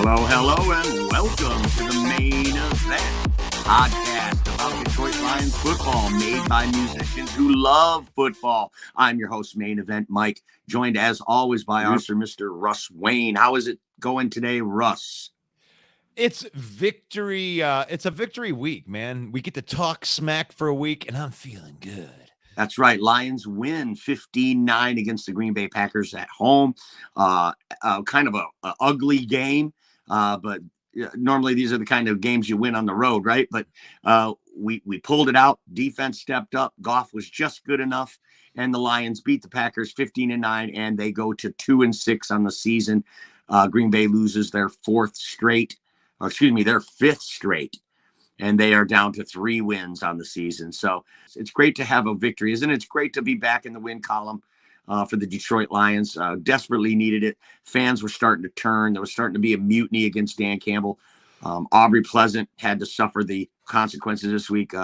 Hello, and welcome to the main event podcast about Detroit Lions football made by musicians who love football. I'm your host, Main Event Mike, joined as always by our Mr. Russ Wayne. How is it going today, Russ? It's victory. It's a victory week, man. We get to talk smack for a week, and I'm feeling good. That's right. Lions win 15-9 against the Green Bay Packers at home. Kind of a ugly game, but normally these are the kind of games you win on the road, right? But we pulled it out. Defense stepped up. Goff was just good enough, and the Lions beat the Packers 15-9, and they go to 2-6 on the season. Green Bay loses their fifth straight, and they are down to 3 wins on the season. So it's great to have a victory, isn't it? It's great to be back in the win column for the Detroit Lions. Desperately needed it. Fans were starting to turn. There was starting to be a mutiny against Dan Campbell. Aubrey Pleasant had to suffer the consequences this week.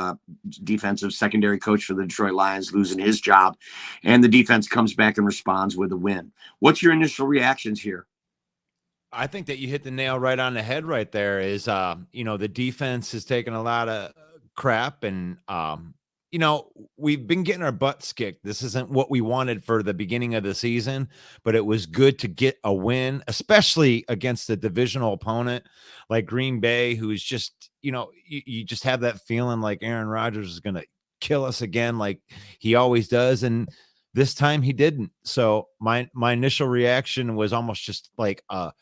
Defensive secondary coach for the Detroit Lions losing his job. And the defense comes back and responds with a win. What's your initial reactions here? I think that you hit the nail right on the head right there is, the defense has taken a lot of crap and, we've been getting our butts kicked. This isn't what we wanted for the beginning of the season, but it was good to get a win, especially against a divisional opponent like Green Bay, who is just, you just have that feeling like Aaron Rodgers is going to kill us again, like he always does. And this time he didn't. So my initial reaction was almost just like a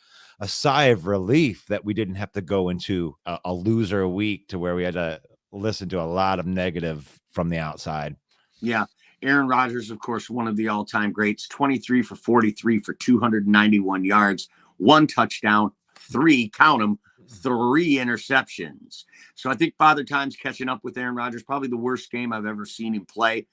sigh of relief that we didn't have to go into a loser week to where we had to listen to a lot of negative from the outside. Yeah. Aaron Rodgers, of course, one of the all-time greats, 23 for 43 for 291 yards, 1 touchdown, 3 interceptions. So I think Father Time's catching up with Aaron Rodgers, probably the worst game I've ever seen him play.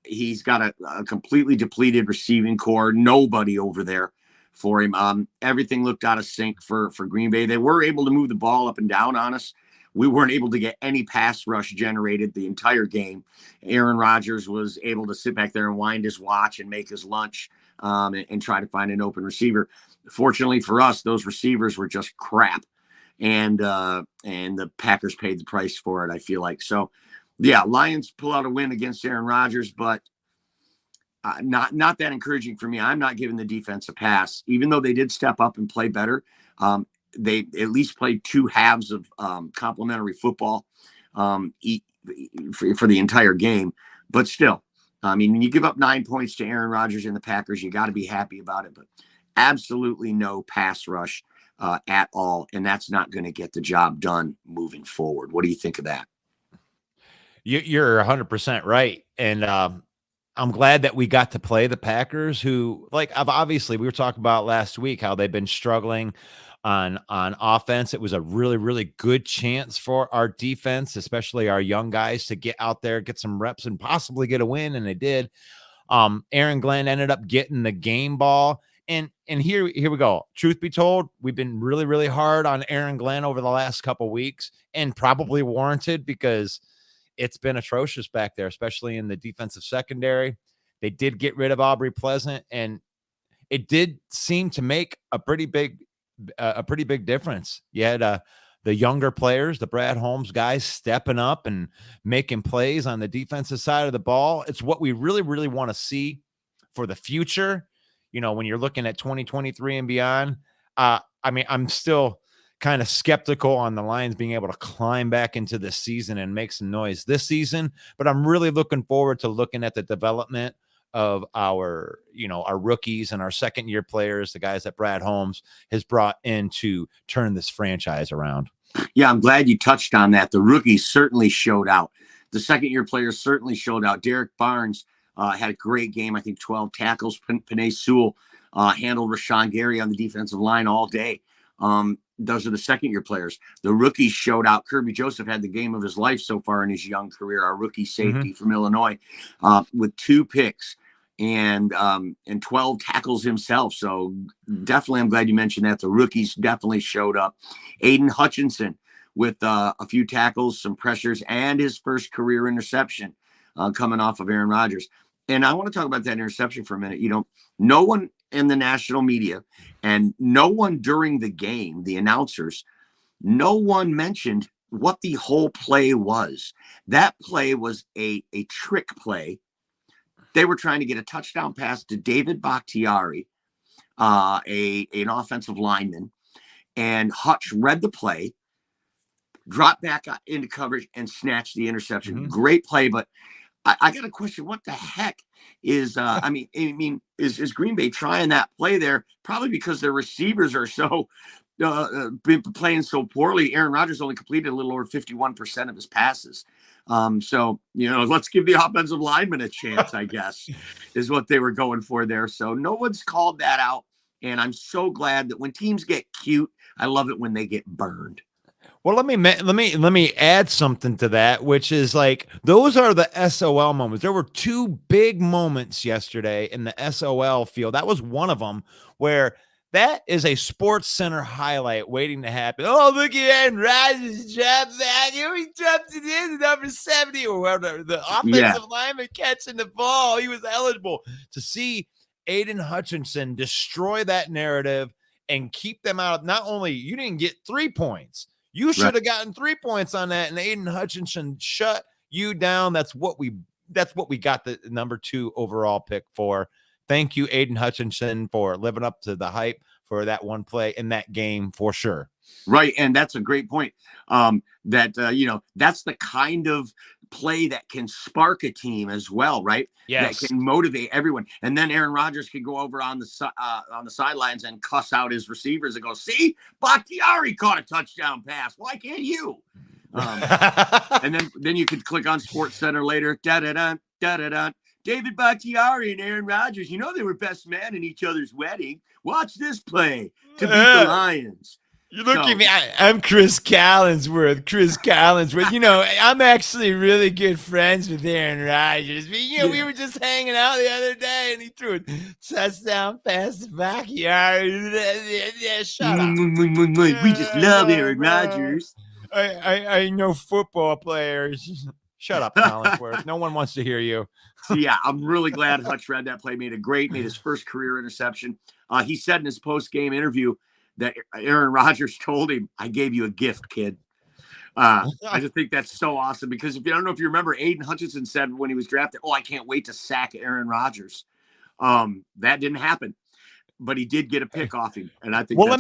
He's got a completely depleted receiving core, nobody over there for him. Everything looked out of sync for Green Bay. They were able to move the ball up and down on us. We weren't able to get any pass rush generated the entire game. Aaron Rodgers was able to sit back there and wind his watch and make his lunch and try to find an open receiver. Fortunately for us, those receivers were just crap. And the Packers paid the price for it, I feel like. So, yeah, Lions pull out a win against Aaron Rodgers, but not that encouraging for me. I'm not giving the defense a pass, even though they did step up and play better. They at least played 2 halves of complimentary football for the entire game. But still, I mean, when you give up 9 points to Aaron Rodgers and the Packers, you got to be happy about it. But absolutely no pass rush at all, and that's not going to get the job done moving forward. What do you think of that? You're 100% right. And I'm glad that we got to play the Packers, who, like, obviously we were talking about last week how they've been struggling on offense. It was a really, really good chance for our defense, especially our young guys, to get out there, get some reps, and possibly get a win, and they did. Aaron Glenn ended up getting the game ball. And here we go. Truth be told, we've been really, really hard on Aaron Glenn over the last couple weeks, and probably warranted, because it's been atrocious back there, especially in the defensive secondary. They did get rid of Aubrey Pleasant, and it did seem to make a pretty big difference. You had the younger players, the Brad Holmes guys, stepping up and making plays on the defensive side of the ball. It's what we really, really want to see for the future. When you're looking at 2023 and beyond, I'm still kind of skeptical on the Lions being able to climb back into this season and make some noise this season, but I'm really looking forward to looking at the development of our rookies and our second-year players, the guys that Brad Holmes has brought in to turn this franchise around. Yeah, I'm glad you touched on that. The rookies certainly showed out. The second-year players certainly showed out. Derek Barnes had a great game. I think 12 tackles. PTSOL handled Rashawn Gary on the defensive line all day. Those are the second-year players. The rookies showed out. Kirby Joseph had the game of his life so far in his young career, our rookie safety from Illinois, with 2 picks and 12 tackles himself. So definitely, I'm glad you mentioned that. The rookies definitely showed up. Aiden Hutchinson with a few tackles, some pressures, and his first career interception coming off of Aaron Rodgers. And I want to talk about that interception for a minute. No one in the national media and no one during the game, the announcers, no one mentioned what the whole play was. That play was a trick play. They were trying to get a touchdown pass to David Bakhtiari, an offensive lineman, and Hutch read the play, dropped back into coverage, and snatched the interception. Mhm. Great play, but I got a question. What the heck is? Is Green Bay trying that play there? Probably because their receivers are so been playing so poorly. Aaron Rodgers only completed a little over 51% of his passes. So let's give the offensive lineman a chance, I guess, is what they were going for there. So no one's called that out, and I'm so glad that when teams get cute, I love it when they get burned. Well, let me add something to that, which is like those are the SOL moments. There were two big moments yesterday in the SOL field. That was one of them where that is a Sports Center highlight waiting to happen. Oh, look at Aaron Rodgers drop back. Here he dropped it in number 70 or whatever. The Yeah, offensive lineman catching the ball. He was eligible to see Aiden Hutchinson destroy that narrative and keep them out. Not only you didn't get 3 points. You should have gotten 3 points on that, and Aiden Hutchinson shut you down. That's what we got the number 2 overall pick for. Thank you, Aiden Hutchinson, for living up to the hype for that one play in that game for sure. right, and that's a great point. That's the kind of play that can spark a team as well, right? Yes. That can motivate everyone. And then Aaron Rodgers can go over on the sidelines and cuss out his receivers and go, "See, Bakhtiari caught a touchdown pass. Why can't you?" And then you could click on Sports Center later. Da da da da da da. David Bakhtiari and Aaron Rodgers, they were best man in each other's wedding. Watch this play to beat the Lions. You look at me. I'm Chris Collinsworth. I'm actually really good friends with Aaron Rodgers. We were just hanging out the other day, and he threw a touchdown pass to backyard. Shut up. We just love Aaron Rodgers. I know football players. Shut up, Collinsworth. No one wants to hear you. So, yeah, I'm really glad Hutch read that play. Made his first career interception. He said in his post-game interview that Aaron Rodgers told him, "I gave you a gift, kid." I just think that's so awesome because I don't know if you remember, Aiden Hutchinson said when he was drafted, "Oh, I can't wait to sack Aaron Rodgers." That didn't happen, but he did get a pick off him, and I think. Well,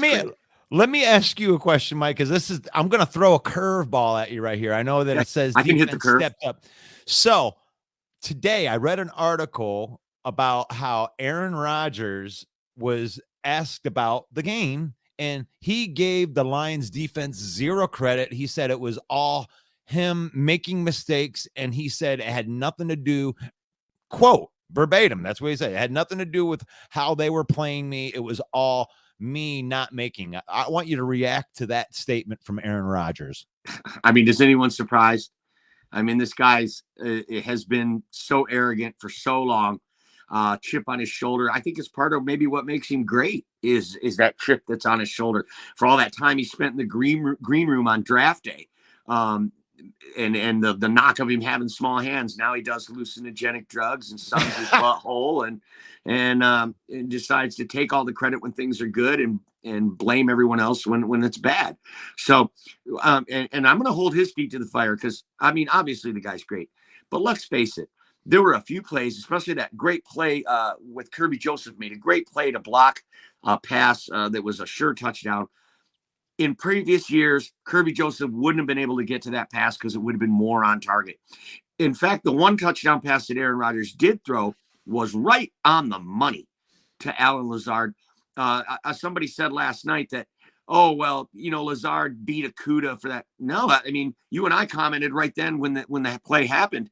let me ask you a question, Mike, because I'm going to throw a curveball at you right here. I know that it says I can hit the curve. Stepped up. So today I read an article about how Aaron Rodgers was asked about the game, and he gave the Lions defense 0 credit. He said it was all him making mistakes, and he said it had nothing to do, quote, verbatim, that's what he said. It had nothing to do with how they were playing me. It was all me not making. I want you to react to that statement from Aaron Rodgers. I mean, is anyone surprised? I mean, this guy's has been so arrogant for so long. Chip on his shoulder. I think it's part of maybe what makes him great is that chip that's on his shoulder for all that time he spent in the green room on draft day. And the knock of him having small hands. Now he does hallucinogenic drugs and sucks his butthole and decides to take all the credit when things are good and blame everyone else when it's bad. So and I'm going to hold his feet to the fire because I mean obviously the guy's great, but let's face it. There were a few plays, especially that great play with Kirby Joseph made a great play to block a pass that was a sure touchdown. In previous years, Kirby Joseph wouldn't have been able to get to that pass because it would have been more on target. In fact, the one touchdown pass that Aaron Rodgers did throw was right on the money to Alan Lazard. Somebody said last night that, oh, well, Lazard beat Okudah for that. No, I mean, you and I commented right then when that play happened.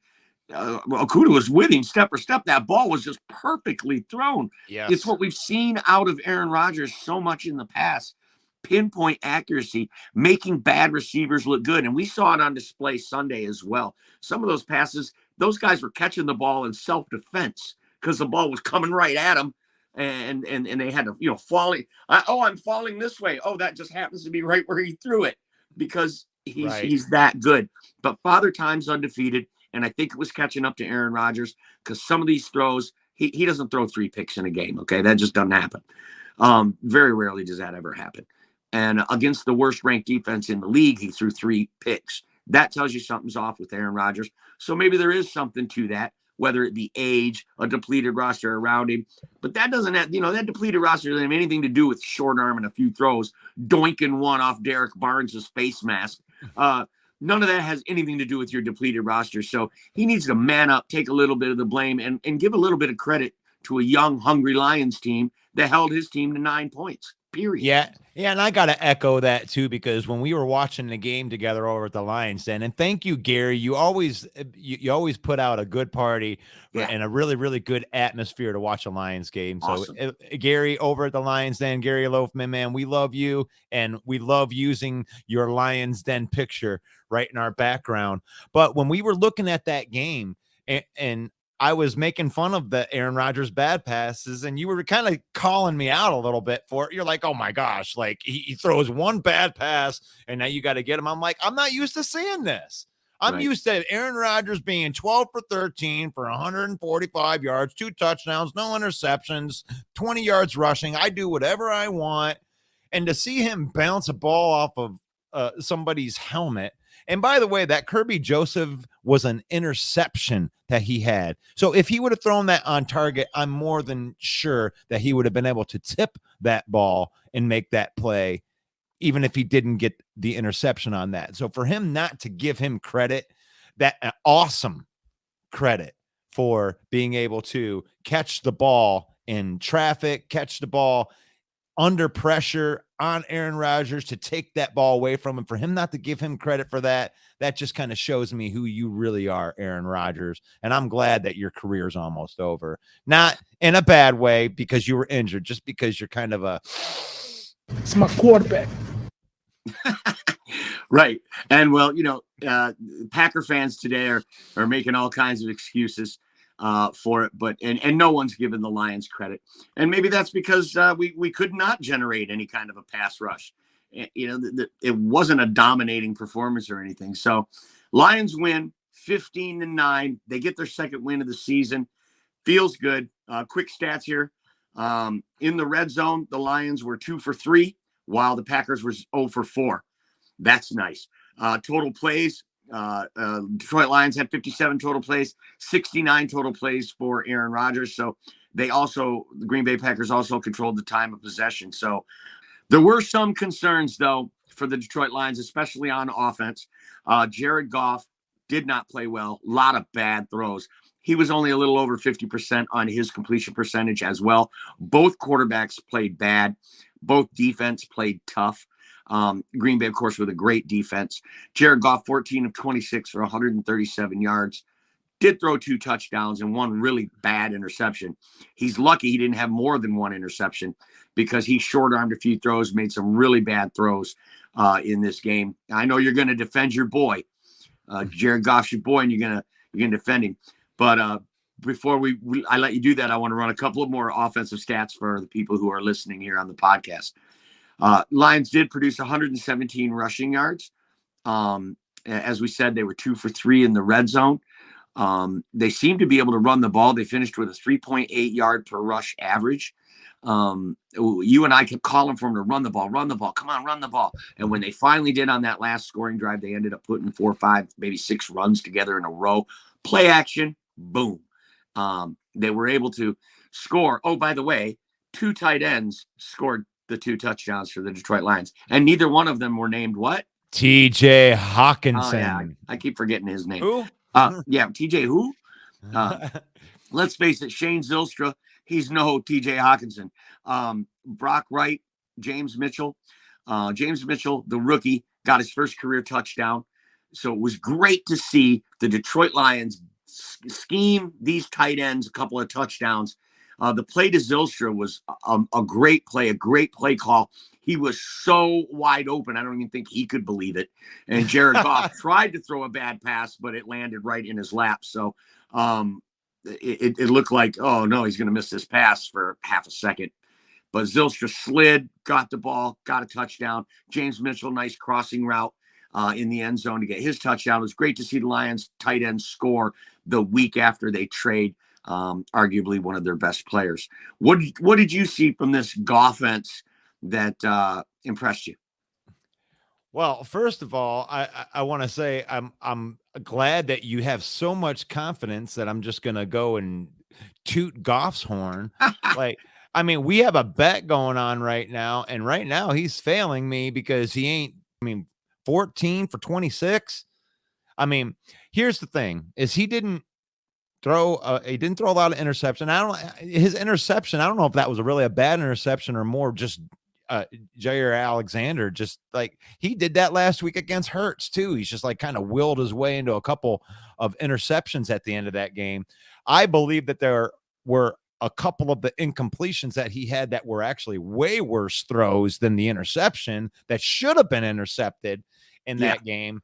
Okudah was with him step for step. That ball was just perfectly thrown. Yes. It's what we've seen out of Aaron Rodgers so much in the past. Pinpoint accuracy, making bad receivers look good. And we saw it on display Sunday as well. Some of those passes, those guys were catching the ball in self-defense because the ball was coming right at them. And they had to, falling. I'm falling this way. Oh, that just happens to be right where he threw it because he's that good. But Father Time's undefeated. And I think it was catching up to Aaron Rodgers because some of these throws, he doesn't throw 3 picks in a game. Okay. That just doesn't happen. Very rarely does that ever happen. And against the worst ranked defense in the league, he threw 3 picks. That tells you something's off with Aaron Rodgers. So maybe there is something to that, whether it be age, a depleted roster around him. But that doesn't have, that depleted roster doesn't have anything to do with short arm and a few throws, doinking one off Derek Barnes' face mask. None of that has anything to do with your depleted roster. So he needs to man up, take a little bit of the blame, and give a little bit of credit to a young, hungry Lions team that held his team to 9 points, period. Yeah. And I got to echo that too, because when we were watching the game together over at the Lions Den, and thank you, Gary, you always put out a good party and a really, really good atmosphere to watch a Lions game. Awesome. So Gary over at the Lions Den, Gary Loafman, man, we love you. And we love using your Lions Den picture right in our background. But when we were looking at that game and I was making fun of the Aaron Rodgers bad passes, and you were kind of calling me out a little bit for it. You're like, oh my gosh, like he throws one bad pass and now you got to get him. I'm like, I'm not used to seeing this. I'm used to Aaron Rodgers being 12 for 13 for 145 yards, 2 touchdowns, no interceptions, 20 yards rushing. I do whatever I want. And to see him bounce a ball off of somebody's helmet. And by the way, that Kirby Joseph was an interception that he had. So if he would have thrown that on target, I'm more than sure that he would have been able to tip that ball and make that play, even if he didn't get the interception on that. So for him not to give him credit, that awesome credit for being able to catch the ball in traffic, catch the ball under pressure on Aaron Rodgers to take that ball away from him, for him not to give him credit for that, that just kind of shows me who you really are, Aaron Rodgers. And I'm glad that your career's almost over. Not in a bad way because you were injured, just because you're kind of it's my quarterback. Right. And well, Packer fans today are making all kinds of excuses for it, but and no one's given the Lions credit, and maybe that's because we could not generate any kind of a pass rush. It wasn't a dominating performance or anything. So Lions win 15-9. They get their second win of the season. Feels good. Quick stats here. In the red zone, the Lions were 2 for 3, while the Packers were 0 for 4. That's nice. Total plays. Detroit Lions had 57 total plays, 69 total plays for Aaron Rodgers. So the Green Bay Packers also controlled the time of possession. So there were some concerns, though, for the Detroit Lions, especially on offense. Jared Goff did not play well. A lot of bad throws. He was only a little over 50% on his completion percentage as well. Both quarterbacks played bad. Both defense played tough. Green Bay, of course, with a great defense. Jared Goff, 14 of 26 for 137 yards. Did throw 2 touchdowns and 1 really bad interception. He's lucky he didn't have more than 1 interception because he short-armed a few throws, made some really bad throws in this game. I know you're going to defend your boy. Jared Goff's your boy, and you're going to defend him. But before I let you do that, I want to run a couple of more offensive stats for the people who are listening here on the podcast. Lions did produce 117 rushing yards. As we said, they were 2 for 3 in the red zone. They seemed to be able to run the ball. They finished with a 3.8 yard per rush average. You and I kept calling for them to run the ball, come on, run the ball. And when they finally did on that last scoring drive, they ended up putting 4, 5, maybe 6 runs together in a row. Play action, boom. They were able to score. Oh, by the way, 2 tight ends scored the 2 touchdowns for the Detroit Lions, and neither one of them were named what? TJ Hawkinson. Oh, yeah, I keep forgetting his name. Who? Yeah, TJ who? Let's face it, Shane Zylstra, he's no TJ Hawkinson. Brock Wright, James Mitchell, the rookie, got his first career touchdown. So it was great to see the Detroit Lions scheme these tight ends a couple of touchdowns. The play to Zylstra was a great play call. He was so wide open, I don't even think he could believe it. And Jared Goff tried to throw a bad pass, but it landed right in his lap. So it looked like, oh, no, he's going to miss this pass for half a second. But Zylstra slid, got the ball, got a touchdown. James Mitchell, nice crossing route. in the end zone to get his touchdown. It was great to see the Lions tight end score the week after they trade arguably one of their best players. What did you see from this Goffense that impressed you? Well, first of all, I want to say I'm glad that you have so much confidence that I'm just gonna go and toot Goff's horn. Like, I mean, we have a bet going on right now, and right now he's failing me because he ain't. I mean, 14 for 26. I mean, here's the thing: is he didn't throw a lot of interception. His interception. I don't know if that was really a bad interception or more just Jair Alexander, just like he did that last week against Hurts too. He's just like kind of willed his way into a couple of interceptions at the end of that game. I believe that there were a couple of the incompletions that he had that were actually way worse throws than the interception that should have been intercepted in that game.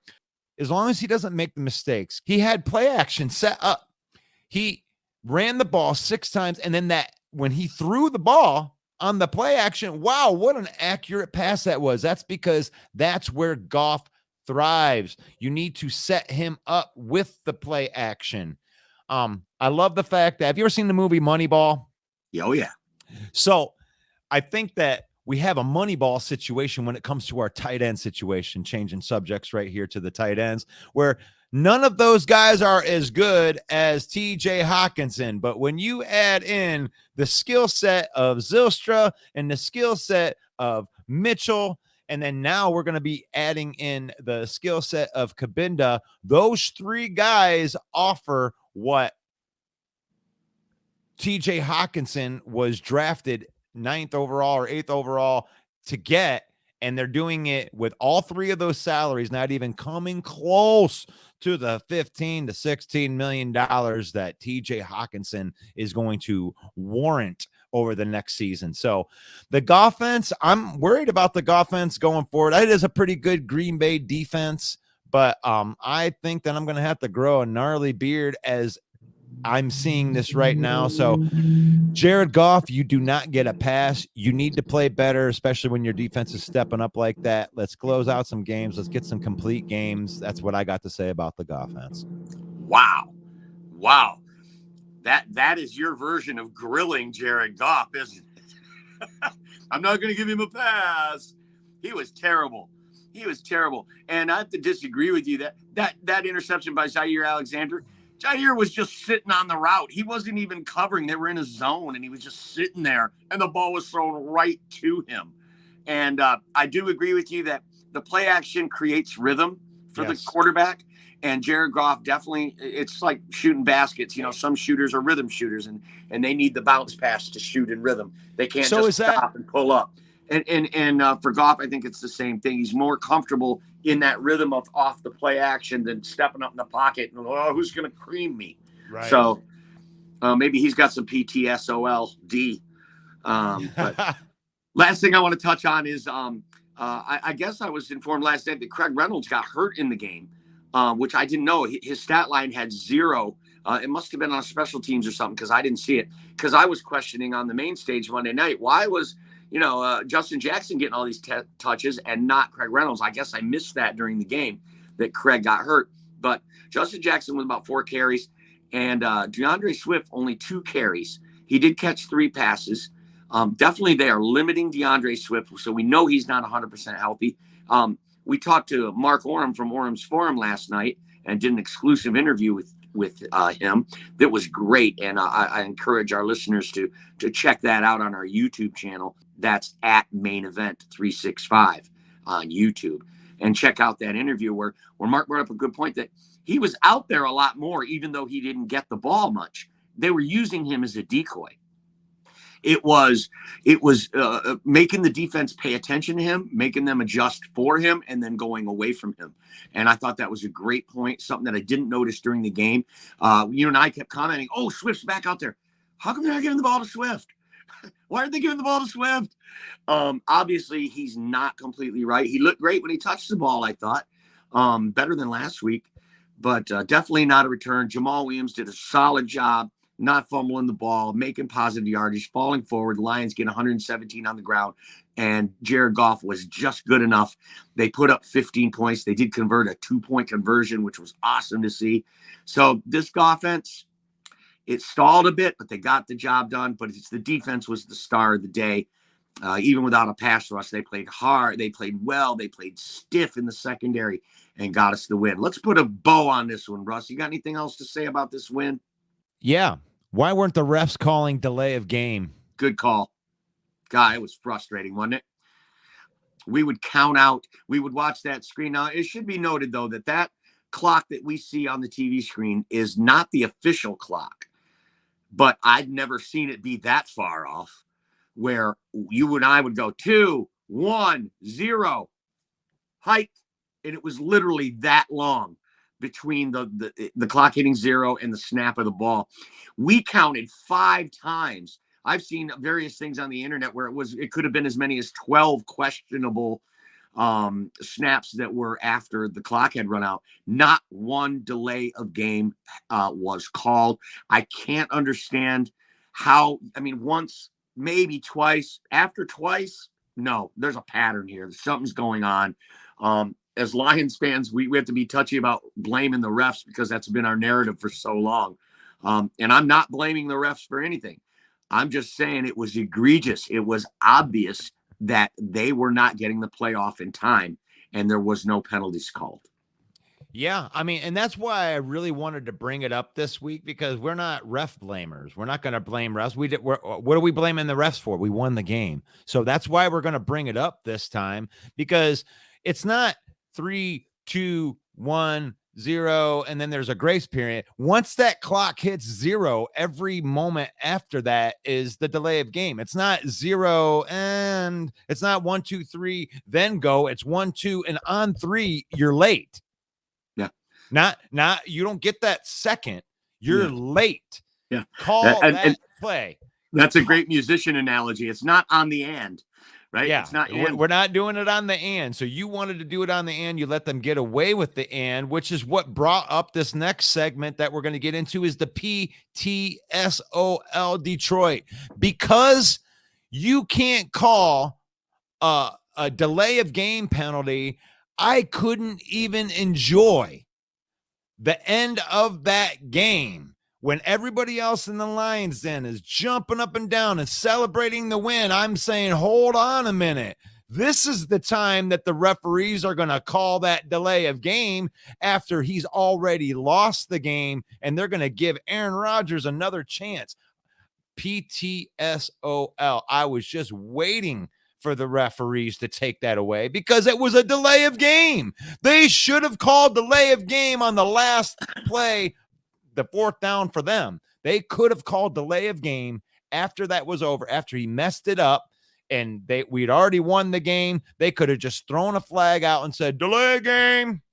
As long as he doesn't make the mistakes, he had play action set up. He ran the ball 6 times, and then when he threw the ball on the play action, wow, what an accurate pass that was. That's because that's where Goff thrives. You need to set him up with the play action. I love the fact that, have you ever seen the movie Moneyball? Oh, yeah. So I think that we have a Moneyball situation when it comes to our tight end situation, changing subjects right here to the tight ends, where none of those guys are as good as TJ Hawkinson. But when you add in the skill set of Zylstra and the skill set of Mitchell, and then now we're going to be adding in the skill set of Kabinda, those 3 guys offer what TJ Hawkinson was drafted 9th overall or 8th overall to get. And they're doing it with all 3 of those salaries, not even coming close to the $15 to $16 million that TJ Hawkinson is going to warrant over the next season. So the Goffense, I'm worried about the Goffense going forward. It is a pretty good Green Bay defense, but I think that I'm going to have to grow a gnarly beard as I'm seeing this right now. So Jared Goff, you do not get a pass. You need to play better, especially when your defense is stepping up like that. Let's close out some games. Let's get some complete games. That's what I got to say about the Goffense. Wow. That is your version of grilling Jared Goff, isn't it? I'm not going to give him a pass. He was terrible. And I have to disagree with you that interception by Jair Alexander. Jair was just sitting on the route. He wasn't even covering. They were in a zone, and he was just sitting there, and the ball was thrown right to him. And I do agree with you that the play action creates rhythm for the quarterback. And Jared Goff definitely, it's like shooting baskets. You know, some shooters are rhythm shooters, and they need the bounce pass to shoot in rhythm. They can't stop and pull up. And for Goff, I think it's the same thing. He's more comfortable in that rhythm of off the play action than stepping up in the pocket and, who's going to cream me? Right. So maybe he's got some PTSOL. But last thing I want to touch on is I guess I was informed last night that Craig Reynolds got hurt in the game, which I didn't know. His stat line had 0. It must have been on special teams or something because I didn't see it. Because I was questioning on the main stage Monday night, why was Justin Jackson getting all these touches and not Craig Reynolds? I guess I missed that during the game that Craig got hurt. But Justin Jackson was about 4 carries, and DeAndre Swift only 2 carries. He did catch 3 passes. Definitely they are limiting DeAndre Swift, so we know he's not 100% healthy. We talked to Mark Oram from Orem's Forum last night and did an exclusive interview with him that was great, and I encourage our listeners to check that out on our YouTube channel. That's at Main Event 365 on YouTube, and check out that interview where Mark brought up a good point that he was out there a lot more, even though he didn't get the ball much. They were using him as a decoy. It was making the defense pay attention to him, making them adjust for him, and then going away from him. And I thought that was a great point, something that I didn't notice during the game. You and I kept commenting, oh, Swift's back out there. How come they're not giving the ball to Swift? Why aren't they giving the ball to Swift? Obviously, he's not completely right. He looked great when he touched the ball, I thought. Better than last week, but definitely not a return. Jamal Williams did a solid job not fumbling the ball, making positive yardage, falling forward. The Lions get 117 on the ground, and Jared Goff was just good enough. They put up 15 points. They did convert a 2-point conversion, which was awesome to see. So this Goffense, it stalled a bit, but they got the job done. But it's the defense was the star of the day. Even without a pass rush, they played hard. They played well. They played stiff in the secondary and got us the win. Let's put a bow on this one, Russ. You got anything else to say about this win? Yeah. Why weren't the refs calling delay of game? Good call. God, it was frustrating, wasn't it? We would count out. We would watch that screen. Now, it should be noted, though, that clock that we see on the TV screen is not the official clock. But I'd never seen it be that far off where you and I would go 2, 1, 0, hike. And it was literally that long between the clock hitting 0 and the snap of the ball. We counted 5 times. I've seen various things on the internet where it could have been as many as 12 questionable snaps that were after the clock had run out. Not one delay of game was called. I can't understand how, once, maybe twice. After twice, no, there's a pattern here. Something's going on. As Lions fans, we have to be touchy about blaming the refs because that's been our narrative for so long. And I'm not blaming the refs for anything. I'm just saying it was egregious. It was obvious that they were not getting the playoff in time, and there was no penalties called. Yeah, and that's why I really wanted to bring it up this week, because we're not ref blamers. We're not going to blame refs. What are we blaming the refs for? We won the game. So that's why we're going to bring it up this time, because it's not 3, 2, 1, 0, and then there's a grace period. Once that clock hits 0, every moment after that is the delay of game. It's not 0 and it's not 1, 2, 3, then go. It's 1, 2, and on 3, you're late. Yeah. Not you don't get that second. You're late. Yeah. Call that play. That's a great musician analogy. It's not on the and. Right? Yeah, it's not we're not doing it on the and. So you wanted to do it on the and. You let them get away with the and, which is what brought up this next segment that we're going to get into is the PTSOL Detroit. Because you can't call a delay of game penalty, I couldn't even enjoy the end of that game. When everybody else in the Lions Den is jumping up and down and celebrating the win, I'm saying, hold on a minute. This is the time that the referees are going to call that delay of game after he's already lost the game, and they're going to give Aaron Rodgers another chance. PTSOL. I was just waiting for the referees to take that away because it was a delay of game. They should have called delay of game on the last play, the 4th down for them. They could have called delay of game after that was over, after he messed it up and we'd already won the game. They could have just thrown a flag out and said, delay game.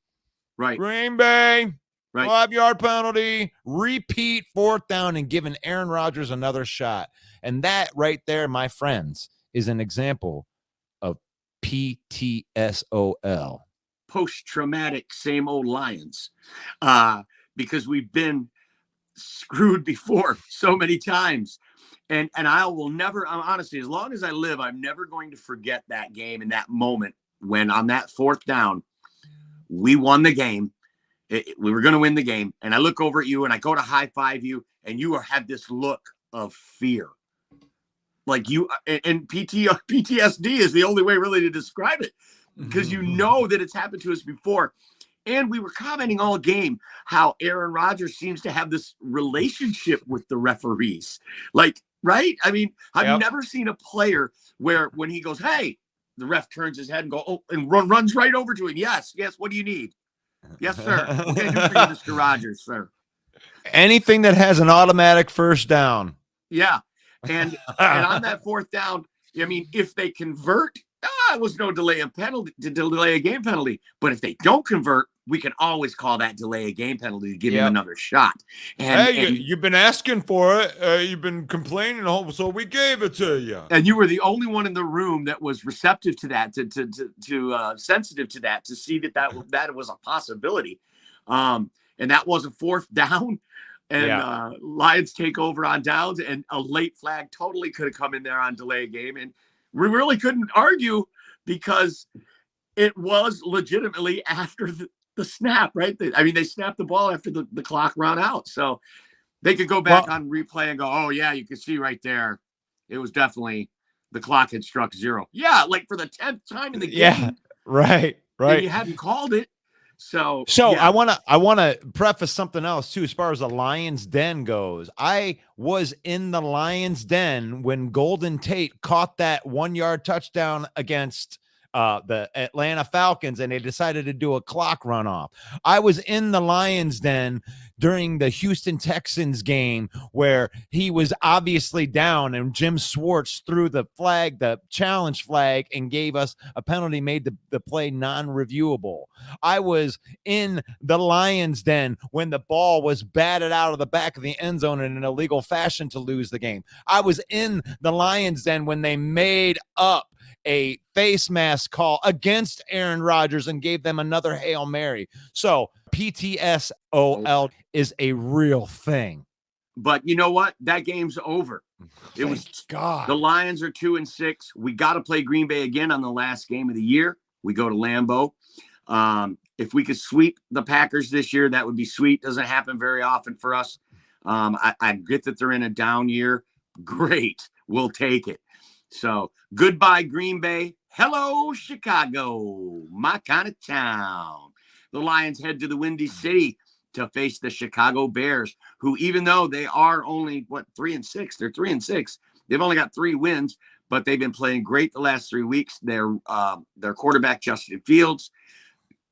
Right. Green Bay, right. 5-yard penalty, repeat 4th down, and given Aaron Rodgers another shot. And that right there, my friends, is an example of PTSOL. Post-traumatic, same old Lions. Because we've been screwed before so many times. And I will never, honestly, as long as I live, I'm never going to forget that game and that moment when on that 4th down, we won the game. We were going to win the game. And I look over at you and I go to high five you, and you had this look of fear. Like you, and PTSD is the only way really to describe it, because you know that it's happened to us before. And we were commenting all game how Aaron Rodgers seems to have this relationship with the referees. Like, right? I've never seen a player where when he goes, hey, the ref turns his head and runs right over to him. Yes. What do you need? Yes, sir. What can I do for you, Mr. Rodgers, sir? Anything that has an automatic 1st down. Yeah. And on that 4th down, if they convert, it was no delay a game penalty. But if they don't convert, we can always call that delay a game penalty to give him another shot. And you've been asking for it. You've been complaining, so we gave it to you. And you were the only one in the room that was receptive to that, to sensitive to that, to see that was a possibility. And that was a 4th down. And Yeah. Lions take over on downs, and a late flag totally could have come in there on delay game. And we really couldn't argue because it was legitimately after the snap, right? They snapped the ball after the clock ran out. So they could go back Well, on replay and go, oh, yeah, you can see right there. It was definitely the clock had struck zero. Yeah, like for the 10th time in the yeah, game, right, and right. you hadn't called it. So, So yeah. I wanna preface something else too, as far as the Lions Den goes. I was in the Lions Den when Golden Tate caught that 1-yard touchdown against the Atlanta Falcons, and they decided to do a clock runoff. I was in the Lions Den during the Houston Texans game where he was obviously down, and Jim Schwartz threw the flag, the challenge flag, and gave us a penalty, made the play non-reviewable. I was in the Lions Den when the ball was batted out of the back of the end zone in an illegal fashion to lose the game. I was in the Lions Den when they made up a face mask call against Aaron Rodgers and gave them another Hail Mary. So PTSOL is a real thing. But you know what? That game's over. It was Thank God. The Lions are 2-6. We got to play Green Bay again on the last game of the year. We go to Lambeau. If we could sweep the Packers this year, that would be sweet. Doesn't happen very often for us. I get that they're in a down year. Great. We'll take it. So goodbye, Green Bay. Hello, Chicago, my kind of town. The Lions head to the Windy City to face the Chicago Bears, who, even though they are only 3-6, they're 3-6. They've only got 3 wins, but they've been playing great the last 3 weeks. Their quarterback, Justin Fields,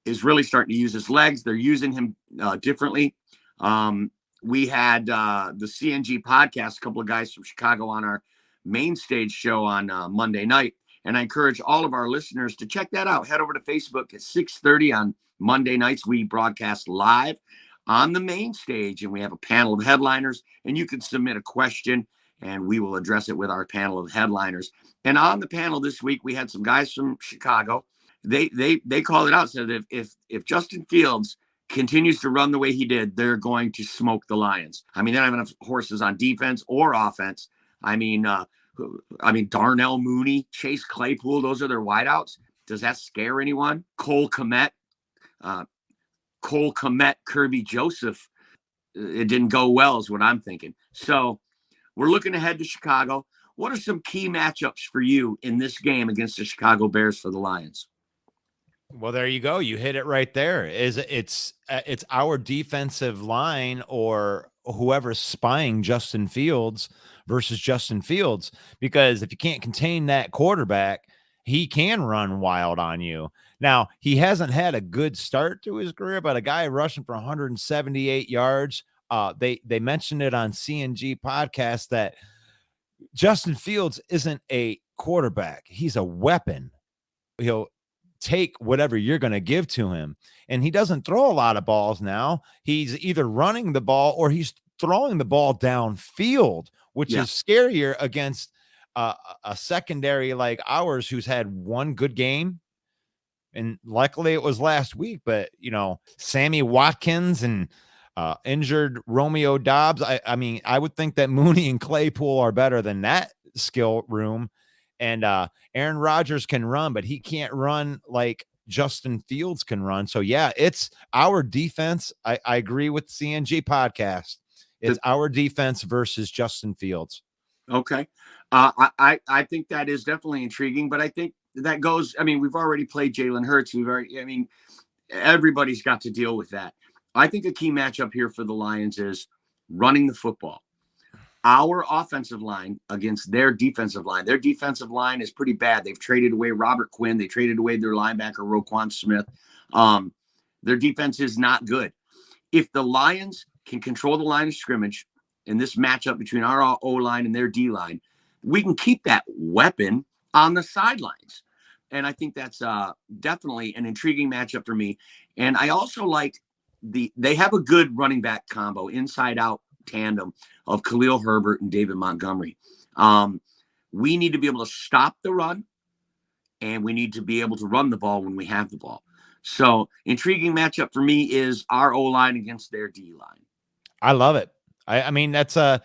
is really starting to use his legs. They're using him differently. We had the CNG podcast, a couple of guys from Chicago on our main stage show on Monday night. And I encourage all of our listeners to check that out. Head over to Facebook at 6:30 on Monday nights. We broadcast live on the main stage, and we have a panel of headliners, and you can submit a question and we will address it with our panel of headliners. And on the panel this week, we had some guys from Chicago. They called it out, said that if Justin Fields continues to run the way he did, they're going to smoke the Lions. I mean, they don't have enough horses on defense or offense. I mean, Darnell Mooney, Chase Claypool, those are their wideouts. Does that scare anyone? Cole Kmet, Kirby Joseph. It didn't go well is what I'm thinking. So we're looking ahead to Chicago. What are some key matchups for you in this game against the Chicago Bears for the Lions? Well, there you go. You hit it right there. It's our defensive line or whoever's spying Justin Fields versus Justin Fields, because if you can't contain that quarterback, he can run wild on you. Now, he hasn't had a good start to his career, but a guy rushing for 178 yards. They mentioned it on CNG podcast that Justin Fields isn't a quarterback. He's a weapon. He'll take whatever you're going to give to him. And he doesn't throw a lot of balls now. He's either running the ball or he's throwing the ball downfield, which is scarier against a secondary like ours, who's had one good game. And luckily it was last week, but Sammy Watkins and injured Romeo Dobbs. I mean, I would think that Mooney and Claypool are better than that skill room. And Aaron Rodgers can run, but he can't run like Justin Fields can run. So, yeah, it's our defense. I agree with CNG podcast. It's our defense versus Justin Fields. Okay. I think that is definitely intriguing, but I think that goes, we've already played Jalen Hurts. Everybody's got to deal with that. I think a key matchup here for the Lions is running the football. Our offensive line against their defensive line. Their defensive line is pretty bad. They've traded away Robert Quinn. They traded away their linebacker, Roquan Smith. Their defense is not good. If the Lions can control the line of scrimmage in this matchup between our O-line and their D-line, we can keep that weapon on the sidelines. And I think that's definitely an intriguing matchup for me. And I also like they have a good running back combo, inside-out tandem of Khalil Herbert and David Montgomery. We need to be able to stop the run, and we need to be able to run the ball when we have the ball. So intriguing matchup for me is our O-line against their D-line. I love it. I mean, it's a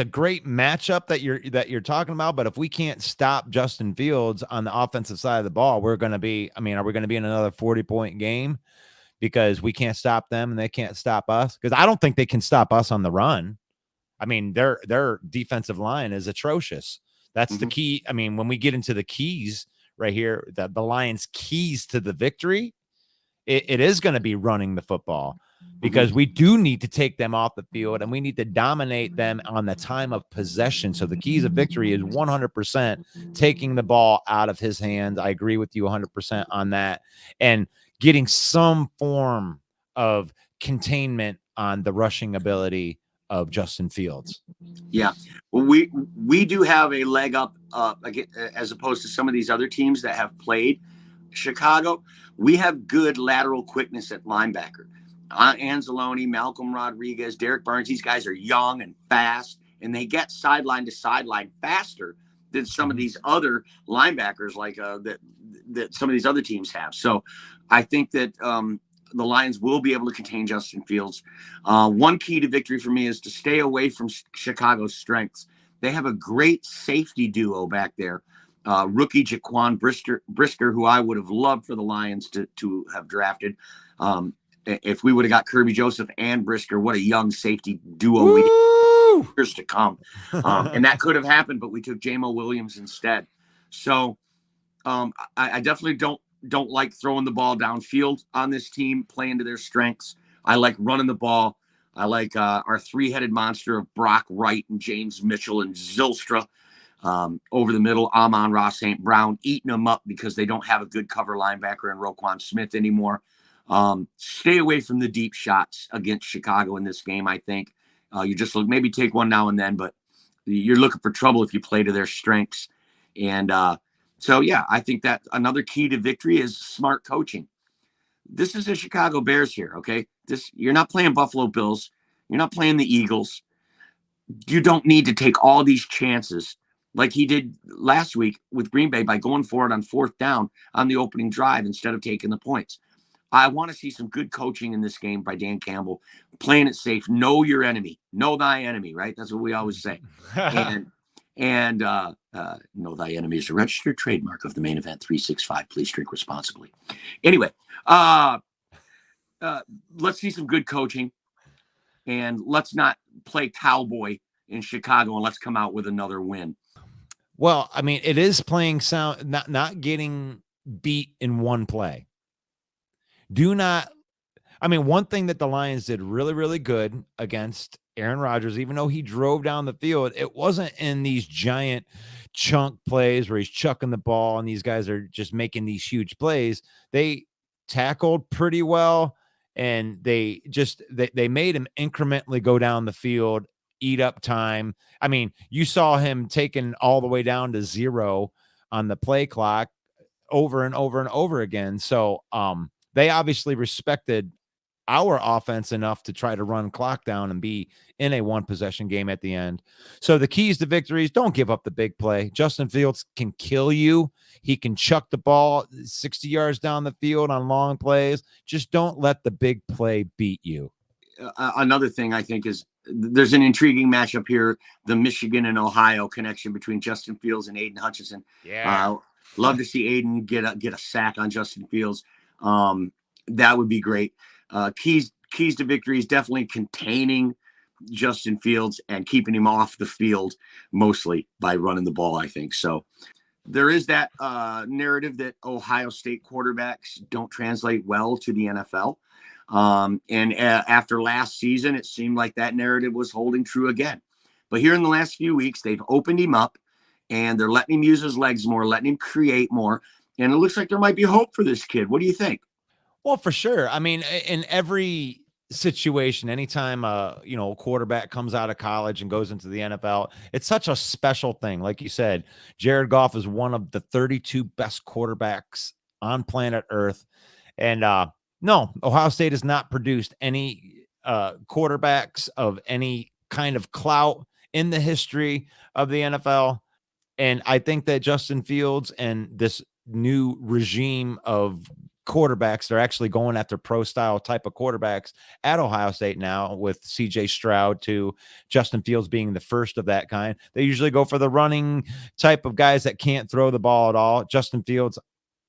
great matchup that you're talking about. But if we can't stop Justin Fields on the offensive side of the ball, we're going to be. I mean, are we going to be in another 40-point game because we can't stop them and they can't stop us? Because I don't think they can stop us on the run. I mean, their defensive line is atrocious. That's the key. I mean, when we get into the keys right here, the Lions' keys to the victory, it is going to be running the football, because we do need to take them off the field and we need to dominate them on the time of possession. So the keys of victory is 100% taking the ball out of his hands. I agree with you 100% on that, and getting some form of containment on the rushing ability of Justin Fields. Yeah, well, we do have a leg up as opposed to some of these other teams that have played Chicago. We have good lateral quickness at linebacker. Anzalone, Malcolm Rodriguez, Derek Barnes. These guys are young and fast, and they get sideline to sideline faster than some of these other linebackers, like that some of these other teams have. So, I think that the Lions will be able to contain Justin Fields. One key to victory for me is to stay away from Chicago's strengths. They have a great safety duo back there. Rookie Jaquan Brisker, who I would have loved for the Lions to have drafted. If we would have got Kirby Joseph and Brisker, what a young safety duo we had years to come. And that could have happened, but we took Jameson Williams instead. So I definitely don't like throwing the ball downfield on this team, playing to their strengths. I like running the ball. I like our three-headed monster of Brock Wright and James Mitchell and Zylstra. Over the middle, Amon-Ra St. Brown, eating them up because they don't have a good cover linebacker in Roquan Smith anymore. Stay away from the deep shots against Chicago in this game, I think. You just maybe take one now and then, but you're looking for trouble if you play to their strengths. And so, yeah, I think that another key to victory is smart coaching. This is the Chicago Bears here, okay? You're not playing Buffalo Bills. You're not playing the Eagles. You don't need to take all these chances like he did last week with Green Bay by going for it on fourth down on the opening drive instead of taking the points. I want to see some good coaching in this game by Dan Campbell, playing it safe. Know your enemy. Know thy enemy, right? That's what we always say. And know thy enemy is a registered trademark of the Main Event 365. Please drink responsibly. Anyway, let's see some good coaching, and let's not play cowboy in Chicago, and let's come out with another win. Well, I mean, it is playing sound, not getting beat in one play. One thing that the Lions did really, really good against Aaron Rodgers, even though he drove down the field, it wasn't in these giant chunk plays where he's chucking the ball and these guys are just making these huge plays. They tackled pretty well, and they made him incrementally go down the field, eat up time. I mean, you saw him taken all the way down to 0 on the play clock over and over and over again. So they obviously respected our offense enough to try to run clock down and be in a one possession game at the end. So the keys to victories: don't give up the big play. Justin Fields can kill you. He can chuck the ball 60 yards down the field on long plays. Just don't let the big play beat you. Another thing I think is there's an intriguing matchup here, the Michigan and Ohio connection between Justin Fields and Aiden Hutchinson. Yeah. Love to see Aiden get a sack on Justin Fields. That would be great. Keys to victory is definitely containing Justin Fields and keeping him off the field, mostly by running the ball, I think. So there is that narrative that Ohio State quarterbacks don't translate well to the NFL. After last season, it seemed like that narrative was holding true again. But here in the last few weeks, they've opened him up, and they're letting him use his legs more, letting him create more. And it looks like there might be hope for this kid. What do you think? Well, for sure. I mean, in every situation, anytime a quarterback comes out of college and goes into the NFL, it's such a special thing. Like you said, Jared Goff is one of the 32 best quarterbacks on planet Earth. And no, Ohio State has not produced any quarterbacks of any kind of clout in the history of the NFL. And I think that Justin Fields and this new regime of quarterbacks. They're actually going after pro style type of quarterbacks at Ohio State now, with CJ Stroud to Justin Fields being the first of that kind. They usually go for the running type of guys that can't throw the ball at all. Justin Fields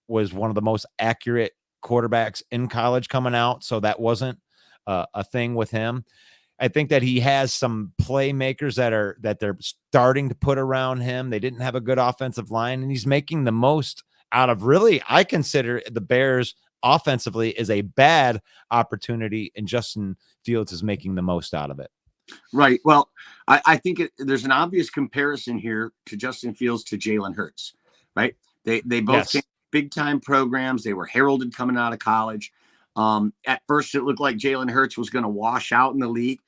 was one of the most accurate quarterbacks in college coming out, so that wasn't a thing with him. I think that he has some playmakers that they're starting to put around him. They didn't have a good offensive line, and he's making the most out of, really, I consider the Bears offensively is a bad opportunity, and Justin Fields is making the most out of it. Right. Well, I think there's an obvious comparison here to Justin Fields to Jalen Hurts, right? They both came big time programs. They were heralded coming out of college. At first, it looked like Jalen Hurts was going to wash out in the league.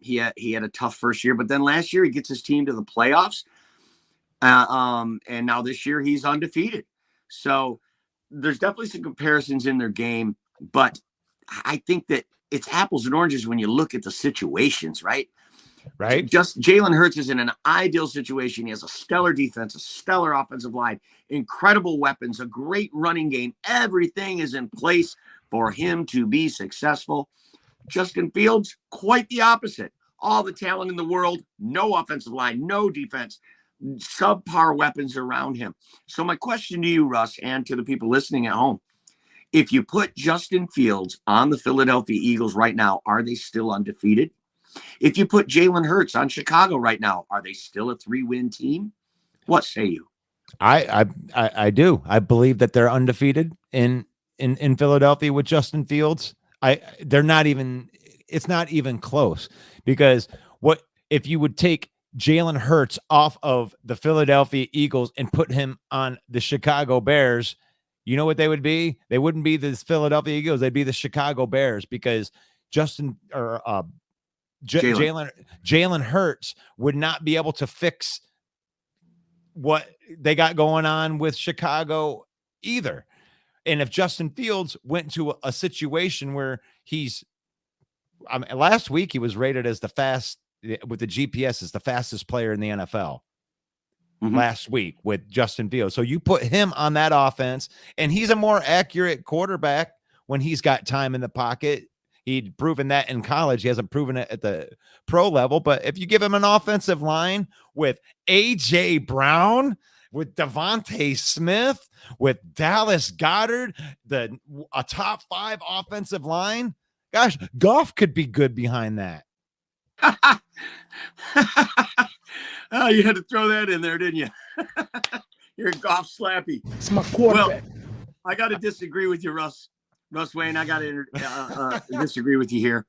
He had a tough first year, but then last year he gets his team to the playoffs. And now this year he's undefeated. So there's definitely some comparisons in their game, but I think that it's apples and oranges when you look at the situations, right? Right. Just Jalen Hurts is in an ideal situation. He has a stellar defense, a stellar offensive line, incredible weapons, a great running game. Everything is in place for him to be successful. Justin Fields, quite the opposite. All the talent in the world, no offensive line, no defense, subpar weapons around him. So my question to you, Russ, and to the people listening at home, if you put Justin Fields on the Philadelphia Eagles right now, are they still undefeated? If you put Jalen Hurts on Chicago right now, are they still a 3-win team? What say you? I do. I believe that they're undefeated in Philadelphia with Justin Fields. They're not even, it's not even close, because what if you would take Jalen Hurts off of the Philadelphia Eagles and put him on the Chicago Bears? You know what they would be? They wouldn't be the Philadelphia Eagles. They'd be the Chicago Bears, because Jalen Hurts would not be able to fix what they got going on with Chicago either. And if Justin Fields went to a situation where last week he was rated as with the GPS as the fastest player in the NFL. Last week with Justin Fields. So you put him on that offense, and he's a more accurate quarterback when he's got time in the pocket. He'd proven that in college. He hasn't proven it at the pro level. But if you give him an offensive line with A.J. Brown, with Devontae Smith, with Dallas Goedert, a top 5 offensive line, gosh, Goff could be good behind that. Oh, you had to throw that in there, didn't you? You're a Goff slappy. It's my quarterback. Well, I got to disagree with you, Russ Wayne. I got to disagree with you here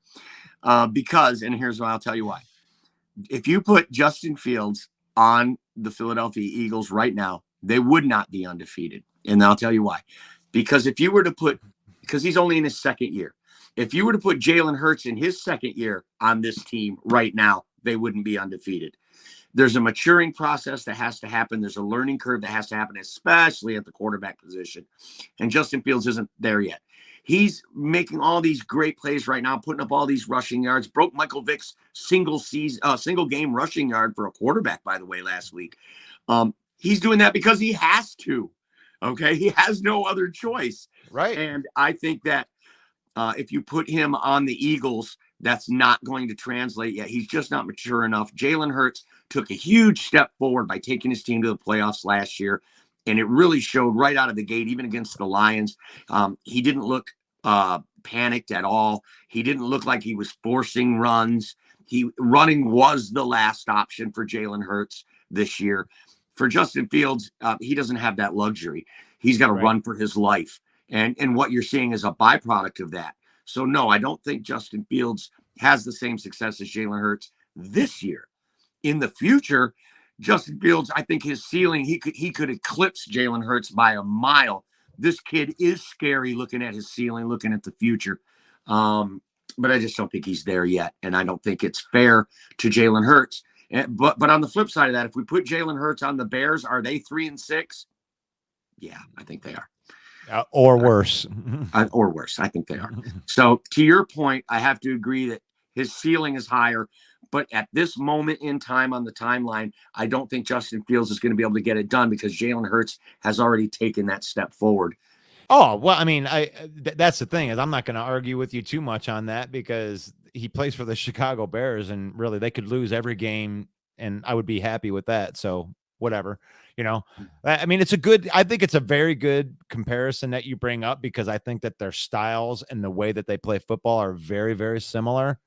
because, and here's why. I'll tell you why. If you put Justin Fields on the Philadelphia Eagles right now, they would not be undefeated. And I'll tell you why. Because if you were to because he's only in his second year. If you were to put Jalen Hurts in his second year on this team right now, they wouldn't be undefeated. There's a maturing process that has to happen. There's a learning curve that has to happen, especially at the quarterback position. And Justin Fields isn't there yet. He's making all these great plays right now, putting up all these rushing yards. Broke Michael Vick's single game rushing yard for a quarterback, by the way, last week. He's doing that because he has to. Okay, he has no other choice. Right. And I think that if you put him on the Eagles, that's not going to translate yet. He's just not mature enough. Jalen Hurts took a huge step forward by taking his team to the playoffs last year, and it really showed right out of the gate, even against the Lions. He didn't look panicked at all. He didn't look like he was forcing runs. Running was the last option for Jalen Hurts this year. For Justin Fields, he doesn't have that luxury. He's got to run for his life. And what you're seeing is a byproduct of that. So, no, I don't think Justin Fields has the same success as Jalen Hurts this year. In the future, Justin Fields, I think his ceiling, he could eclipse Jalen Hurts by a mile. This kid is scary looking at his ceiling, looking at the future. But I just don't think he's there yet. And I don't think it's fair to Jalen Hurts. But on the flip side of that, if we put Jalen Hurts on the Bears, are they 3-6? Yeah, I think they are. Or worse. Or worse. I think they are. So to your point, I have to agree that his ceiling is higher. But at this moment in time on the timeline, I don't think Justin Fields is going to be able to get it done because Jalen Hurts has already taken that step forward. Oh, well, I mean, that's the thing is I'm not going to argue with you too much on that because he plays for the Chicago Bears and really they could lose every game and I would be happy with that. So whatever, you know, I mean, I think it's a very good comparison that you bring up because I think that their styles and the way that they play football are very, very similar.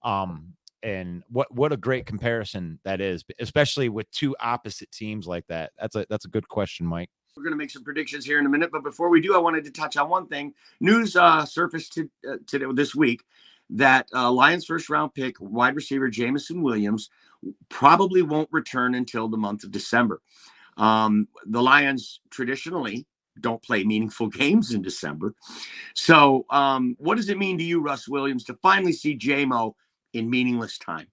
And what a great comparison that is, especially with two opposite teams like that. That's a good question, Mike. We're going to make some predictions here in a minute, but before we do, I wanted to touch on one thing. News surfaced today this week that Lions first round pick wide receiver Jameson Williams probably won't return until the month of December. The Lions traditionally don't play meaningful games in December. So what does it mean to you, Russ Williams, to finally see JMO in meaningless time?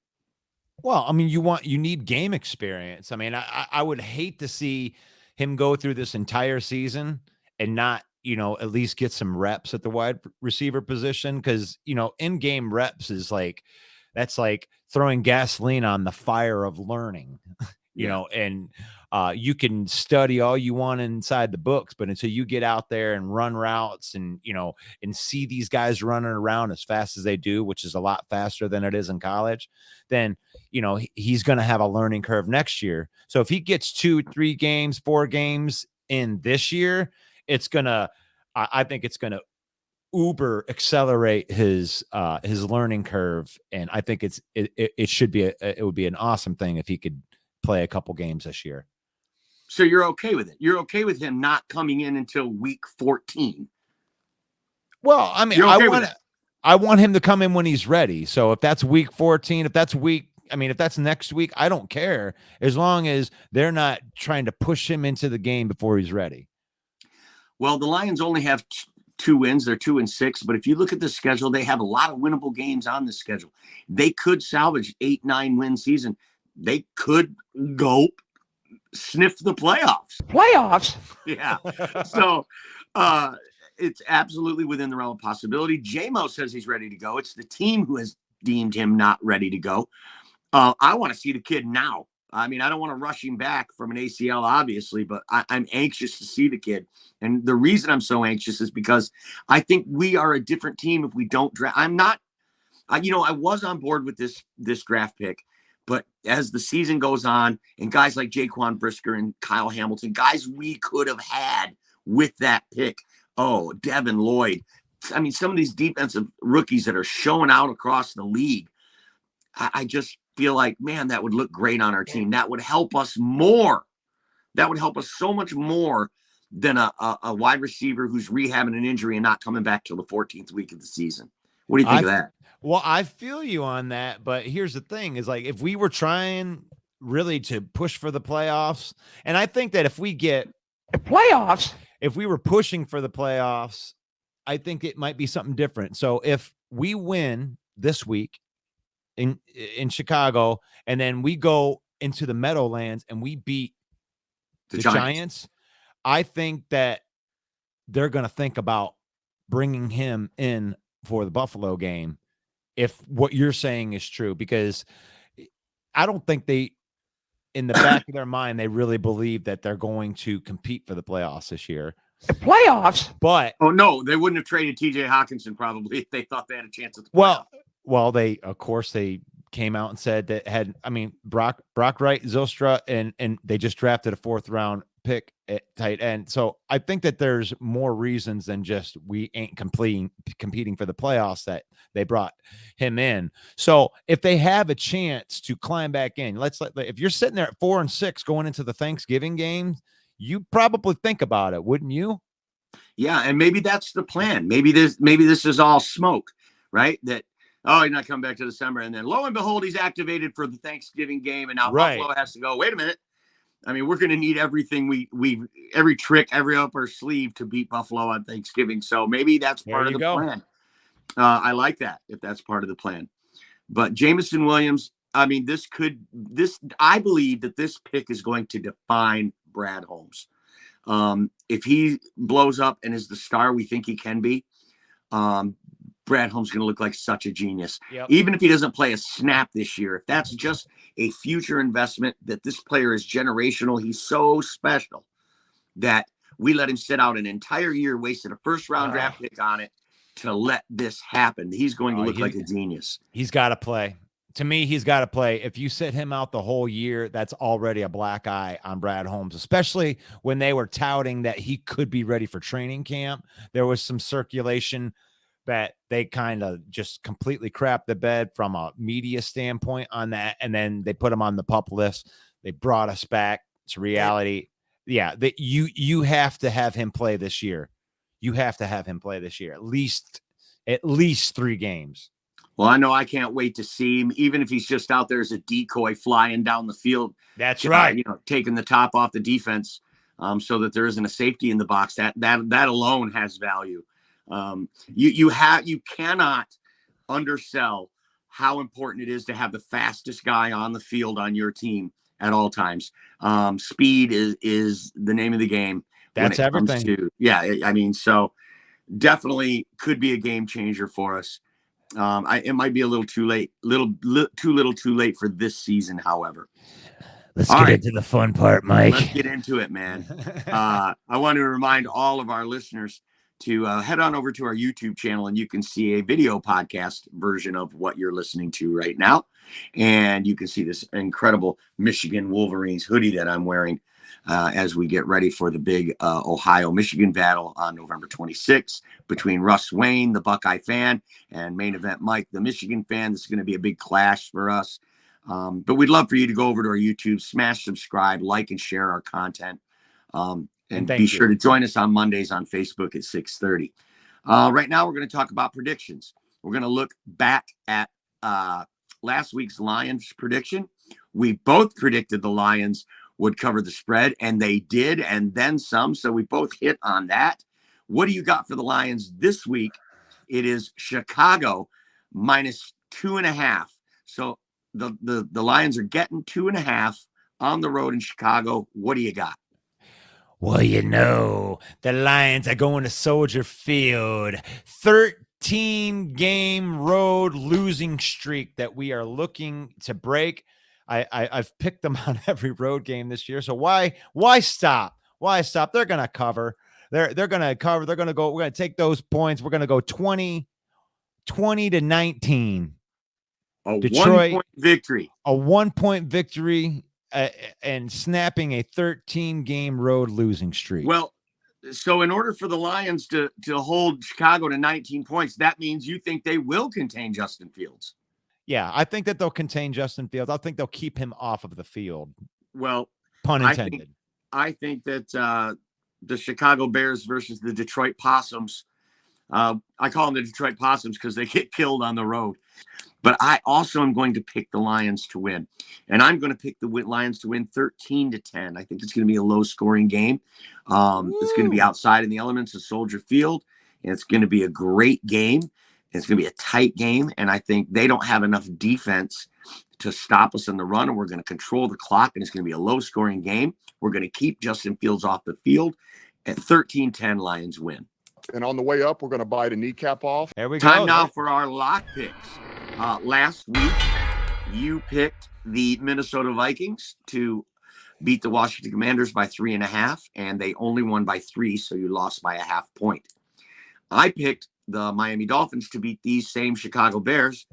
Well, I mean, you need game experience. I mean, I would hate to see him go through this entire season and not, at least get some reps at the wide receiver position. Cause, in-game reps is that's like throwing gasoline on the fire of learning, and you can study all you want inside the books, but until you get out there and run routes and, and see these guys running around as fast as they do, which is a lot faster than it is in college, then, he's going to have a learning curve next year. So if he gets 2, 3 games, 4 games in this year, I think it's going to uber accelerate his learning curve. And I think it would be an awesome thing if he could play a couple games this year. So you're okay with it? You're okay with him not coming in until week 14? Well, I mean, I want him to come in when he's ready. So if that's week 14, if that's next week, I don't care as long as they're not trying to push him into the game before he's ready. Well, the Lions only have 2 wins. They're 2-6, but if you look at the schedule, they have a lot of winnable games on the schedule. They could salvage 8-9 win season. They could go sniff the playoffs. Playoffs? Yeah. So it's absolutely within the realm of possibility. JMO says he's ready to go. It's the team who has deemed him not ready to go. I want to see the kid now. I mean, I don't want to rush him back from an ACL, obviously, but I'm anxious to see the kid. And the reason I'm so anxious is because I think we are a different team if we don't draft. I was on board with this draft pick, but as the season goes on and guys like Jaquan Brisker and Kyle Hamilton, guys we could have had with that pick. Oh, Devin Lloyd. I mean, some of these defensive rookies that are showing out across the league. I just feel like, man, that would look great on our team. That would help us more. That would help us so much more than a wide receiver who's rehabbing an injury and not coming back till the 14th week of the season. What do you think of that? Well, I feel you on that, but here's the thing is if we were trying really to push for the playoffs, and I think that if we get the playoffs, if we were pushing for the playoffs, I think it might be something different. So if we win this week in Chicago, and then we go into the Meadowlands and we beat the Giants, I think that they're going to think about bringing him in for the Buffalo game if what you're saying is true, because I don't think in the back of their mind, they really believe that they're going to compete for the playoffs this year. The playoffs? But no, they wouldn't have traded TJ Hawkinson probably if they thought they had a chance at the playoffs. Well, they came out and said that Brock Wright, Zylstra, and they just drafted a 4th round pick at tight end. So I think that there's more reasons than just we ain't competing for the playoffs that they brought him in. So if they have a chance to climb back in, if you're sitting there at 4-6 going into the Thanksgiving game, you probably think about it, wouldn't you? Yeah, and maybe that's the plan. Maybe this is all smoke, right? That he's not coming back to December, and then lo and behold, he's activated for the Thanksgiving game, and now Buffalo has to go. Wait a minute. I mean, we're going to need everything every trick, every up our sleeve to beat Buffalo on Thanksgiving. So maybe that's part of the plan. I like that if that's part of the plan. But Jameson Williams, I mean, I believe that this pick is going to define Brad Holmes. If he blows up and is the star we think he can be, Brad Holmes is going to look like such a genius. Yep. Even if he doesn't play a snap this year, if that's just a future investment, that this player is generational, he's so special that We let him sit out an entire year, wasted a first-round draft pick on it to let this happen. He's going to look like a genius. He's got to play. To me, he's got to play. If you sit him out the whole year, that's already a black eye on Brad Holmes, especially when they were touting that he could be ready for training camp. There was some circulation that they kind of just completely crapped the bed from a media standpoint on that. And then they put him on the PUP list. They brought us back to reality. Yeah, that you have to have him play this year. You have to have him play this year, at least 3 games. Well, I know I can't wait to see him, even if he's just out there as a decoy flying down the field. That's right. Taking the top off the defense so that there isn't a safety in the box. That alone has value. You cannot undersell how important it is to have the fastest guy on the field on your team at all times. Speed is the name of the game. That's everything. So definitely could be a game changer for us. It might be a little too late, too late for this season. However, let's get into the fun part, Mike. Let's get into it, man. I want to remind all of our listeners to head on over to our YouTube channel, and you can see a video podcast version of what you're listening to right now. And you can see this incredible Michigan Wolverines hoodie that I'm wearing as we get ready for the big Ohio-Michigan battle on November 26th between Russ Wayne, the Buckeye fan, and main event Mike, the Michigan fan. This is going to be a big clash for us. But we'd love for you to go over to our YouTube, smash subscribe, like, and share our content. And be sure to join us on Mondays on Facebook at 6:30. Right now, we're going to talk about predictions. We're going to look back at last week's Lions prediction. We both predicted the Lions would cover the spread, and they did, and then some. So we both hit on that. What do you got for the Lions this week? It is Chicago minus 2.5. So the Lions are getting 2.5 on the road in Chicago. What do you got? Well, the Lions are going to Soldier Field. 13-game road losing streak that we are looking to break. I've picked them on every road game this year. So why stop? Why stop? They're going to cover. They're going to cover. They're going to go. We're going to take those points. We're going to go 20-19. Detroit, 1-point victory. A 1-point victory. And snapping a 13-game road losing streak. Well, so in order for the Lions to hold Chicago to 19 points, that means you think they will contain Justin Fields. Yeah, I think that they'll contain Justin Fields. I think they'll keep him off of the field. Well, pun intended. I think that the Chicago Bears versus the Detroit Possums, I call them the Detroit Possums because they get killed on the road. But I also am going to pick the Lions to win. And I'm going to pick the Lions to win 13-10. I think it's going to be a low-scoring game. It's going to be outside in the elements of Soldier Field. And it's going to be a great game. It's going to be a tight game. And I think they don't have enough defense to stop us in the run. And we're going to control the clock. And it's going to be a low-scoring game. We're going to keep Justin Fields off the field. At 13-10, Lions win. And on the way up, we're going to bite a kneecap off. There we go. Time now for our lock picks. Last week, you picked the Minnesota Vikings to beat the Washington Commanders by 3.5, and they only won by 3, so you lost by a half point. I picked the Miami Dolphins to beat these same Chicago Bears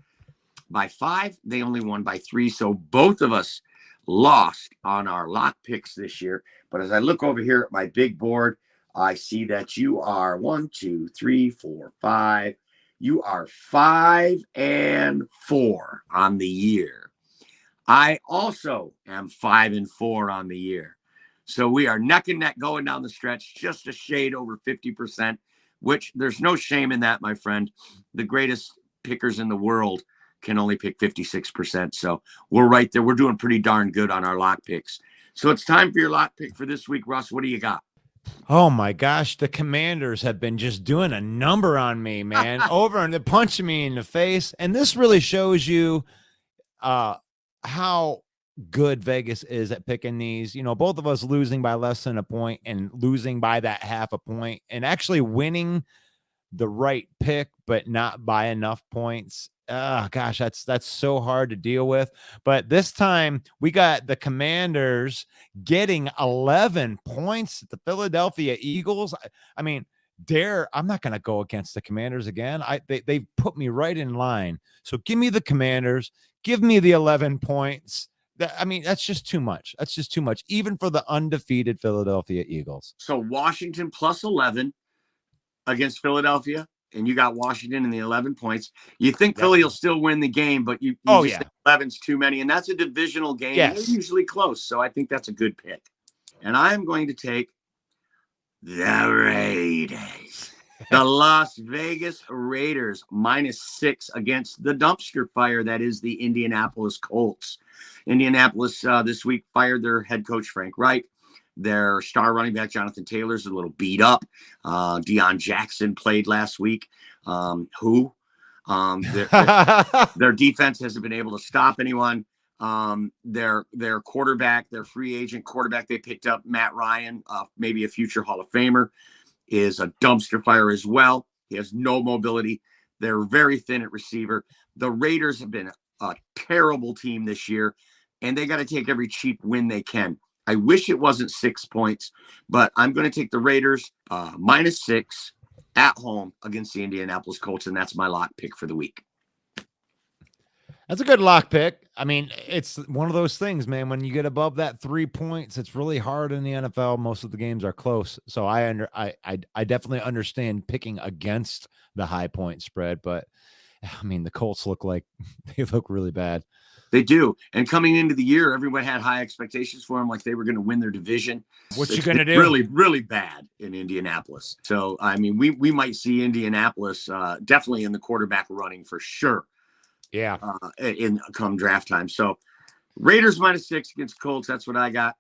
by 5. They only won by 3, so both of us lost on our lock picks this year. But as I look over here at my big board, I see that you are 1, 2, 3, 4, 5. You are 5-4 on the year. I also am 5-4 on the year. So we are neck and neck going down the stretch, just a shade over 50%, which there's no shame in that, my friend. The greatest pickers in the world can only pick 56%. So we're right there. We're doing pretty darn good on our lock picks. So it's time for your lock pick for this week. Russ, what do you got? Oh my gosh, the Commanders have been just doing a number on me, man. Over and they're punching me in the face. And this really shows you how good Vegas is at picking these. Both of us losing by less than a point and losing by that half a point and actually winning the right pick, but not by enough points. gosh, that's so hard to deal with. But this time we got the Commanders getting 11 points at the Philadelphia Eagles. I mean, I'm not going to go against the Commanders again. They put me right in line. So give me the Commanders. Give me the 11 points. That's just too much. That's just too much, even for the undefeated Philadelphia Eagles. So Washington plus 11 against Philadelphia, and you got Washington in the 11 points. You think Philly will still win the game, but you just think 11's too many, and that's a divisional game. Yes. And they're usually close, so I think that's a good pick. And I'm going to take the Raiders. The Las Vegas Raiders -6 against the dumpster fire that is the Indianapolis Colts. Indianapolis this week fired their head coach, Frank Reich. Their star running back, Jonathan Taylor's a little beat up. Deion Jackson played last week. Their defense hasn't been able to stop anyone. Their quarterback, their free agent quarterback they picked up, Matt Ryan, maybe a future Hall of Famer, is a dumpster fire as well. He has no mobility. They're very thin at receiver. The Raiders have been a terrible team this year, and they got to take every cheap win they can. I wish it wasn't 6 points, but I'm going to take the Raiders -6 at home against the Indianapolis Colts, and that's my lock pick for the week. That's a good lock pick. I mean, it's one of those things, man. When you get above that 3 points, it's really hard in the NFL. Most of the games are close, so I definitely understand picking against the high point spread. But I mean, the Colts look really bad. They do. And coming into the year, everyone had high expectations for them, like they were going to win their division. What you going to do? Really, really bad in Indianapolis. So, I mean, we might see Indianapolis definitely in the quarterback running for sure. Yeah. In come draft time. So, Raiders -6 against Colts. That's what I got.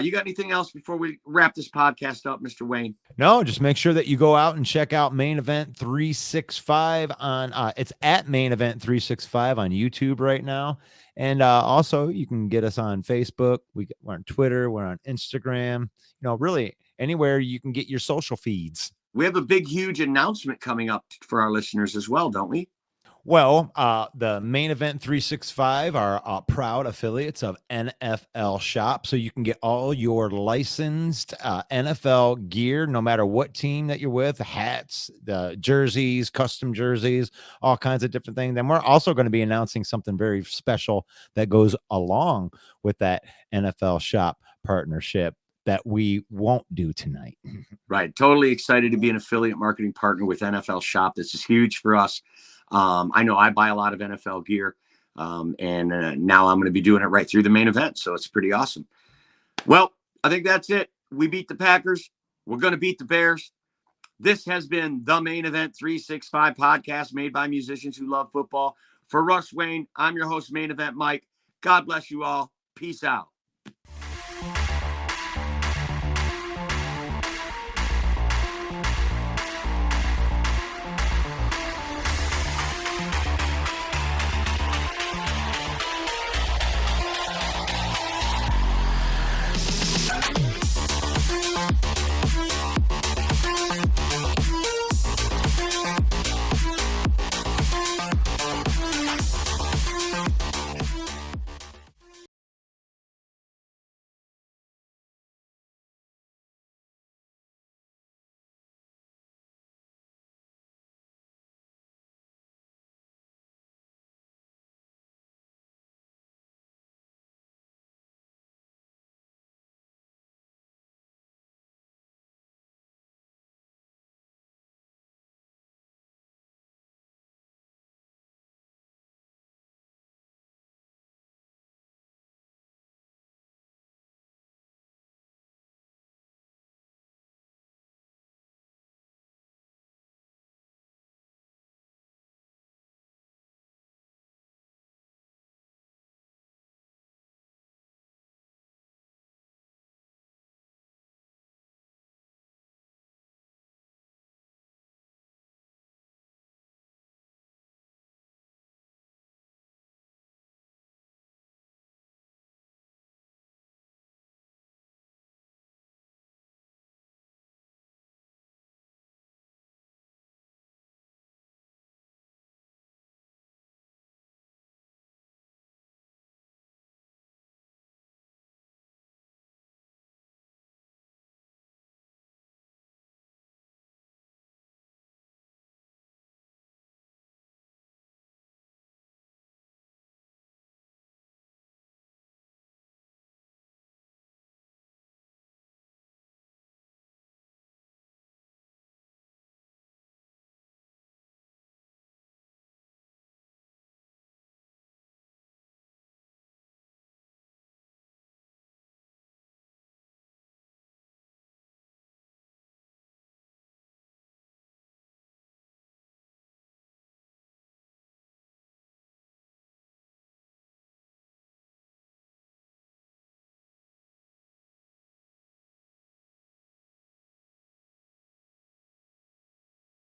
You got anything else before we wrap this podcast up, Mr. Wayne? No, just make sure that you go out and check out Main Event 365 on it's at Main Event 365 on YouTube right now. And also you can get us on Facebook. We're on Twitter. We're on Instagram. Really anywhere you can get your social feeds. We have a big, huge announcement coming up for our listeners as well, don't we? Well, the Main Event 365 are proud affiliates of NFLShop, so you can get all your licensed NFL gear, no matter what team that you're with, hats, the jerseys, custom jerseys, all kinds of different things. And we're also going to be announcing something very special that goes along with that NFLShop partnership that we won't do tonight. Right. Totally excited to be an affiliate marketing partner with NFLShop. This is huge for us. I know I buy a lot of NFL gear, and now I'm going to be doing it right through the Main Event. So it's pretty awesome. Well, I think that's it. We beat the Packers. We're going to beat the Bears. This has been the Main Event 365 podcast made by musicians who love football. For Russ Wayne, I'm your host, Main Event Mike. God bless you all. Peace out.